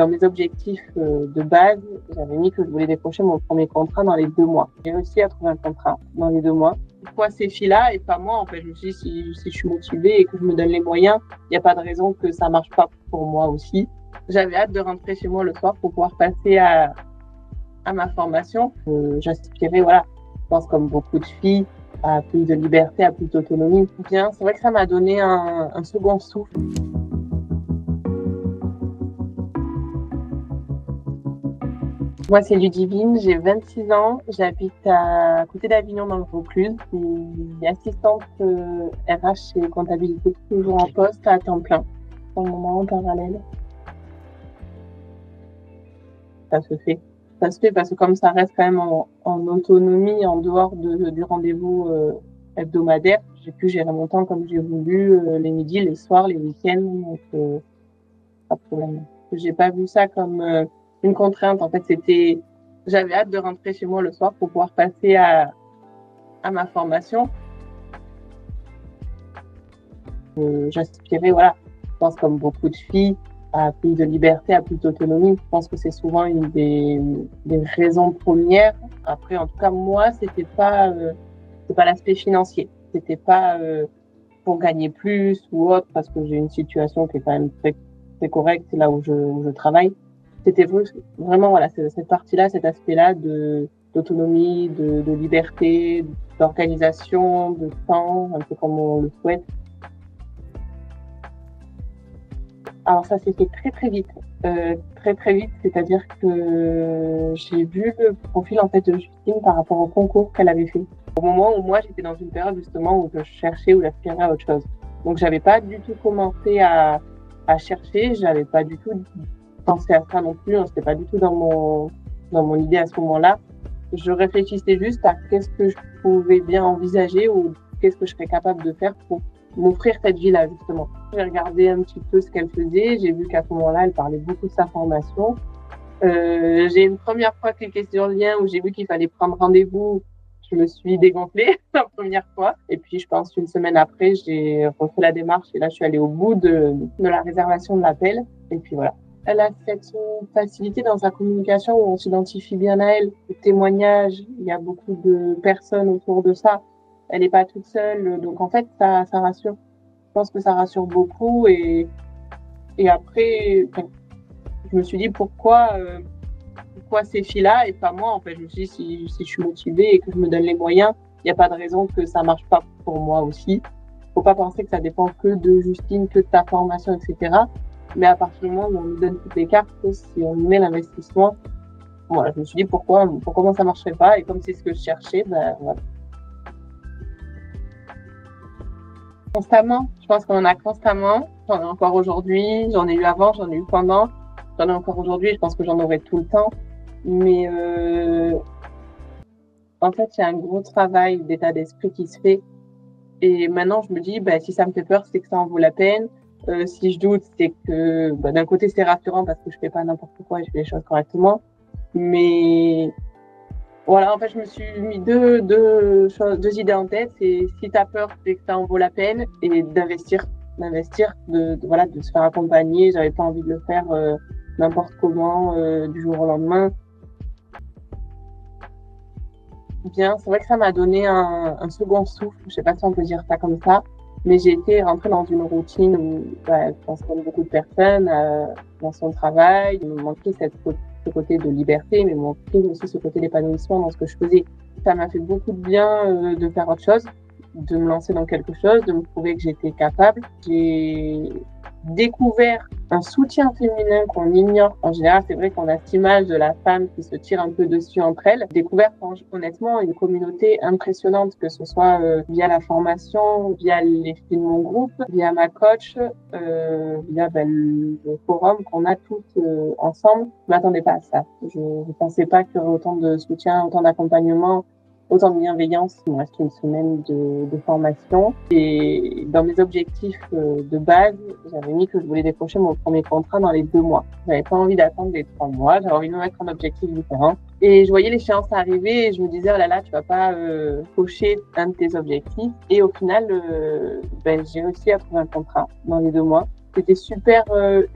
dans mes objectifs de base, j'avais mis que je voulais décrocher mon premier contrat dans les 2 mois. J'ai réussi à trouver un contrat dans les 2 mois. Pourquoi ces filles-là et pas moi? En fait, je me suis dit, si je suis motivée et que je me donne les moyens, il n'y a pas de raison que ça marche pas pour moi aussi. J'avais hâte de rentrer chez moi le soir pour pouvoir passer à ma formation. J'aspirais, voilà, je pense comme beaucoup de filles, à plus de liberté, à plus d'autonomie. Bien, c'est vrai que ça m'a donné un second souffle. Moi, c'est Ludivine, j'ai 26 ans, j'habite à côté d'Avignon dans le Vaucluse. Je suis assistante RH et comptabilité, toujours en poste à temps plein, pour le moment en parallèle. Ça se fait. Ça se fait parce que comme ça reste quand même en autonomie, en dehors du rendez-vous hebdomadaire, j'ai pu gérer mon temps comme j'ai voulu, les midis, les soirs, les week-ends, donc pas de problème. J'ai pas vu ça comme une contrainte. En fait, j'avais hâte de rentrer chez moi le soir pour pouvoir passer à ma formation. J'aspirais, voilà, je pense comme beaucoup de filles, à plus de liberté, à plus d'autonomie. Je pense que c'est souvent une des raisons premières. Après, en tout cas, moi, c'est pas l'aspect financier. C'était pas pour gagner plus ou autre, parce que j'ai une situation qui est quand même très, très correcte là où je travaille. C'était vraiment, voilà, cette partie-là, cet aspect-là d'autonomie, de liberté, d'organisation, de temps, un peu comme on le souhaite. Alors ça s'est fait très très vite, très très vite, c'est-à-dire que j'ai vu le profil en fait de Justine par rapport au concours qu'elle avait fait. Au moment où moi j'étais dans une période justement où je cherchais ou j'aspirais à autre chose. Donc j'avais pas du tout commencé à chercher, j'avais pas du tout pensé à ça non plus, c'était pas du tout dans mon idée à ce moment-là. Je réfléchissais juste à qu'est-ce que je pouvais bien envisager ou qu'est-ce que je serais capable de faire pour m'offrir cette vie-là, justement. J'ai regardé un petit peu ce qu'elle faisait. J'ai vu qu'à ce moment-là, elle parlait beaucoup de sa formation. J'ai une première fois cliqué sur le lien où j'ai vu qu'il fallait prendre rendez-vous. Je me suis dégonflée la première fois. Et puis, je pense une semaine après, j'ai refait la démarche et là, je suis allée au bout de la réservation de l'appel. Et puis voilà. Elle a cette facilité dans sa communication où on s'identifie bien à elle. Le témoignage, il y a beaucoup de personnes autour de ça. Elle n'est pas toute seule, donc en fait, ça rassure. Je pense que ça rassure beaucoup et après, je me suis dit pourquoi ces filles-là et pas moi. En fait, je me suis dit si je suis motivée et que je me donne les moyens, il n'y a pas de raison que ça marche pas pour moi aussi. Faut pas penser que ça dépend que de Justine, que de ta formation, etc. Mais à partir du moment où on nous donne toutes les cartes, si on met l'investissement, voilà, je me suis dit pourquoi moi ça marcherait pas et comme c'est ce que je cherchais, ben voilà. Constamment, je pense qu'on en a constamment. J'en ai encore aujourd'hui, j'en ai eu avant, j'en ai eu pendant, j'en ai encore aujourd'hui. Je pense que j'en aurai tout le temps. Mais en fait, il y a un gros travail d'état d'esprit qui se fait. Et maintenant, je me dis, si ça me fait peur, c'est que ça en vaut la peine. Si je doute, c'est que d'un côté, c'est rassurant parce que je fais pas n'importe quoi et je fais les choses correctement. Mais voilà, en fait, je me suis mis deux idées en tête. C'est si tu as peur, c'est que ça en vaut la peine et d'investir, voilà, de se faire accompagner. J'avais pas envie de le faire n'importe comment du jour au lendemain. Bien, c'est vrai que ça m'a donné un second souffle. Je sais pas si on peut dire ça comme ça, mais j'ai été rentrée dans une routine où, je pense comme beaucoup de personnes, dans son travail, il me manquait ce côté de liberté, mais il me manquait aussi ce côté d'épanouissement dans ce que je faisais. Ça m'a fait beaucoup de bien de faire autre chose, de me lancer dans quelque chose, de me prouver que j'étais capable. J'ai découvert un soutien féminin qu'on ignore. En général, c'est vrai qu'on a cette image de la femme qui se tire un peu dessus entre elles. J'ai découvert honnêtement une communauté impressionnante, que ce soit via la formation, via les filles de mon groupe, via ma coach, via le forum qu'on a toutes ensemble. Je m'attendais pas à ça. Je ne pensais pas qu'il y aurait autant de soutien, autant d'accompagnement, autant de bienveillance. Il me reste une semaine de formation. Et dans mes objectifs de base, j'avais mis que je voulais décrocher mon premier contrat dans les 2 mois. J'avais pas envie d'attendre les 3 mois. J'avais envie de me mettre un objectif différent. Et je voyais l'échéance arriver et je me disais, oh là là, tu vas pas cocher un de tes objectifs. Et au final, j'ai réussi à trouver un contrat dans les 2 mois. C'était super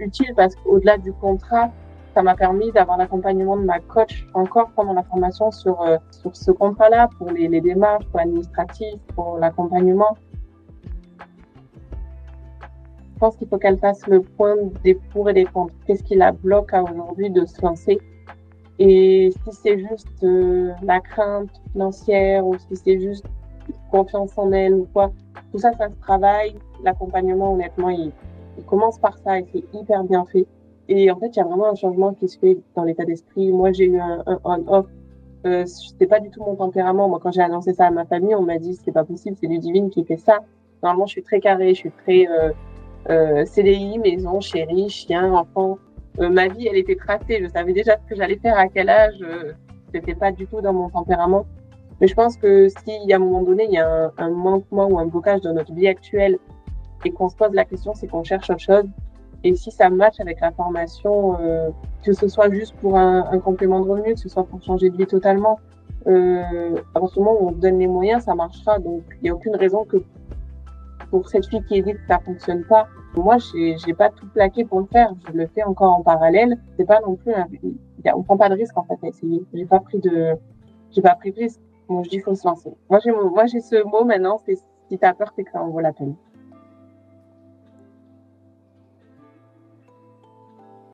utile parce qu'au-delà du contrat, Ça m'a permis d'avoir l'accompagnement de ma coach encore pendant la formation sur ce contrat-là, pour les démarches, pour l'administratif, pour l'accompagnement. Je pense qu'il faut qu'elle fasse le point des pour et des contre. Qu'est-ce qui la bloque à aujourd'hui de se lancer? Et si c'est juste la crainte financière ou si c'est juste confiance en elle ou quoi, tout ça, ça se travaille. L'accompagnement, honnêtement, il commence par ça et c'est hyper bien fait. Et en fait, il y a vraiment un changement qui se fait dans l'état d'esprit. Moi, j'ai eu un on-off. C'était pas du tout mon tempérament. Moi, quand j'ai annoncé ça à ma famille, on m'a dit c'est pas possible, c'est Ludivine qui fait ça. Normalement, je suis très carrée, je suis très CDI, maison, chérie, chien, enfant. Ma vie, elle était tracée. Je savais déjà ce que j'allais faire à quel âge. C'était pas du tout dans mon tempérament. Mais je pense que si à un moment donné, il y a un manquement ou un blocage dans notre vie actuelle et qu'on se pose la question, c'est qu'on cherche autre chose. Et si ça match avec la formation, que ce soit juste pour un complément de revenu, que ce soit pour changer de vie totalement, à partir du moment où on se donne les moyens, ça marchera. Donc, il n'y a aucune raison que pour cette fille qui dit que ça fonctionne pas. Moi, j'ai pas tout plaqué pour le faire. Je le fais encore en parallèle. C'est pas non plus on prend pas de risque, en fait, à essayer. J'ai pas pris de risque. Moi, je dis, faut se lancer. Moi, j'ai ce mot maintenant, c'est si t'as peur, c'est que ça en vaut la peine.